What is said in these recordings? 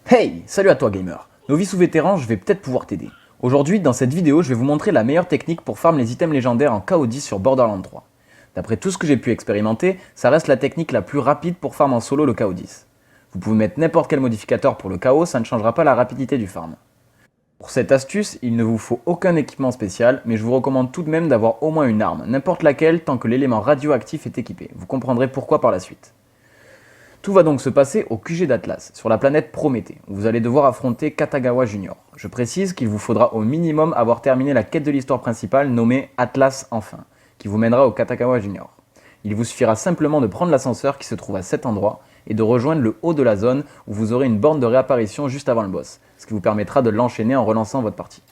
Hey, salut à toi gamer. Novice ou vétéran, je vais peut-être pouvoir t'aider. Aujourd'hui, dans cette vidéo, je vais vous montrer la meilleure technique pour farm les items légendaires en KO10 sur Borderlands 3. D'après tout ce que j'ai pu expérimenter, ça reste la technique la plus rapide pour farm en solo le KO10. Vous pouvez mettre n'importe quel modificateur pour le KO, ça ne changera pas la rapidité du farm. Pour cette astuce, il ne vous faut aucun équipement spécial, mais je vous recommande tout de même d'avoir au moins une arme, n'importe laquelle tant que l'élément radioactif est équipé. Vous comprendrez pourquoi par la suite. Tout va donc se passer au QG d'Atlas, sur la planète Prométhée, où vous allez devoir affronter Katagawa Junior. Je précise qu'il vous faudra au minimum avoir terminé la quête de l'histoire principale nommée Atlas enfin, qui vous mènera au Katagawa Junior. Il vous suffira simplement de prendre l'ascenseur qui se trouve à cet endroit et de rejoindre le haut de la zone où vous aurez une borne de réapparition juste avant le boss, ce qui vous permettra de l'enchaîner en relançant votre partie.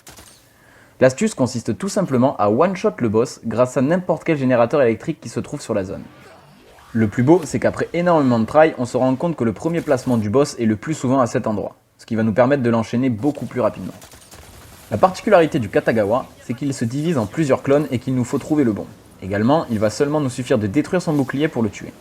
L'astuce consiste tout simplement à one-shot le boss grâce à n'importe quel générateur électrique qui se trouve sur la zone. Le plus beau, c'est qu'après énormément de try, on se rend compte que le premier placement du boss est le plus souvent à cet endroit, ce qui va nous permettre de l'enchaîner beaucoup plus rapidement. La particularité du Katagawa, c'est qu'il se divise en plusieurs clones et qu'il nous faut trouver le bon. Également, il va seulement nous suffire de détruire son bouclier pour le tuer.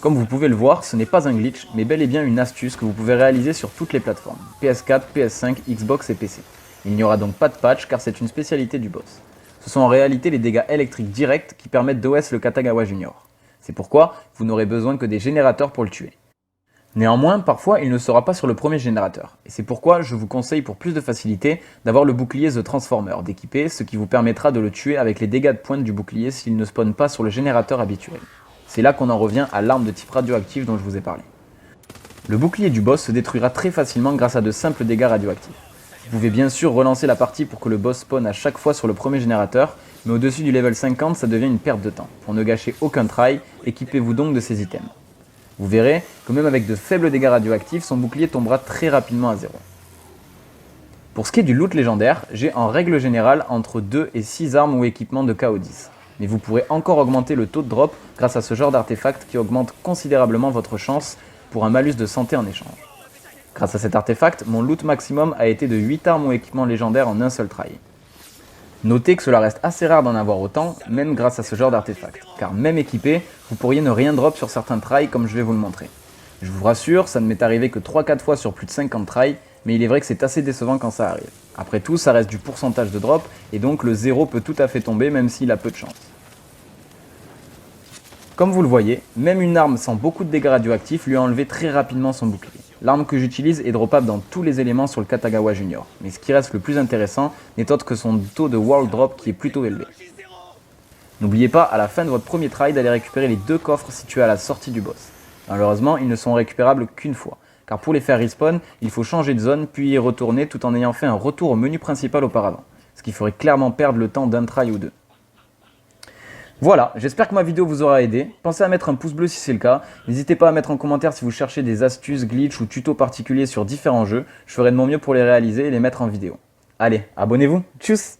Comme vous pouvez le voir, ce n'est pas un glitch, mais bel et bien une astuce que vous pouvez réaliser sur toutes les plateformes, PS4, PS5, Xbox et PC. Il n'y aura donc pas de patch car c'est une spécialité du boss. Ce sont en réalité les dégâts électriques directs qui permettent d'OS le Katagawa Junior. C'est pourquoi vous n'aurez besoin que des générateurs pour le tuer. Néanmoins, parfois il ne sera pas sur le premier générateur, et c'est pourquoi je vous conseille pour plus de facilité d'avoir le bouclier The Transformer d'équiper, ce qui vous permettra de le tuer avec les dégâts de pointe du bouclier s'il ne spawn pas sur le générateur habituel. C'est là qu'on en revient à l'arme de type radioactif dont je vous ai parlé. Le bouclier du boss se détruira très facilement grâce à de simples dégâts radioactifs. Vous pouvez bien sûr relancer la partie pour que le boss spawn à chaque fois sur le premier générateur, mais au-dessus du level 50, ça devient une perte de temps. Pour ne gâcher aucun try, équipez-vous donc de ces items. Vous verrez que même avec de faibles dégâts radioactifs, son bouclier tombera très rapidement à zéro. Pour ce qui est du loot légendaire, j'ai en règle générale entre 2 et 6 armes ou équipements de KO10. Mais vous pourrez encore augmenter le taux de drop grâce à ce genre d'artefact qui augmente considérablement votre chance pour un malus de santé en échange. Grâce à cet artefact, mon loot maximum a été de 8 armes ou équipements légendaires en un seul try. Notez que cela reste assez rare d'en avoir autant, même grâce à ce genre d'artefact, car même équipé, vous pourriez ne rien drop sur certains tries comme je vais vous le montrer. Je vous rassure, ça ne m'est arrivé que 3-4 fois sur plus de 50 tries, mais il est vrai que c'est assez décevant quand ça arrive. Après tout, ça reste du pourcentage de drop, et donc le 0 peut tout à fait tomber même s'il a peu de chance. Comme vous le voyez, même une arme sans beaucoup de dégâts radioactifs lui a enlevé très rapidement son bouclier. L'arme que j'utilise est droppable dans tous les éléments sur le Katagawa Junior, mais ce qui reste le plus intéressant n'est autre que son taux de World Drop qui est plutôt élevé. N'oubliez pas à la fin de votre premier try d'aller récupérer les 2 coffres situés à la sortie du boss. Malheureusement, ils ne sont récupérables qu'une fois, car pour les faire respawn, il faut changer de zone puis y retourner tout en ayant fait un retour au menu principal auparavant, ce qui ferait clairement perdre le temps d'un try ou deux. Voilà, j'espère que ma vidéo vous aura aidé. Pensez à mettre un pouce bleu si c'est le cas. N'hésitez pas à mettre en commentaire si vous cherchez des astuces, glitches ou tutos particuliers sur différents jeux. Je ferai de mon mieux pour les réaliser et les mettre en vidéo. Allez, abonnez-vous. Tchuss!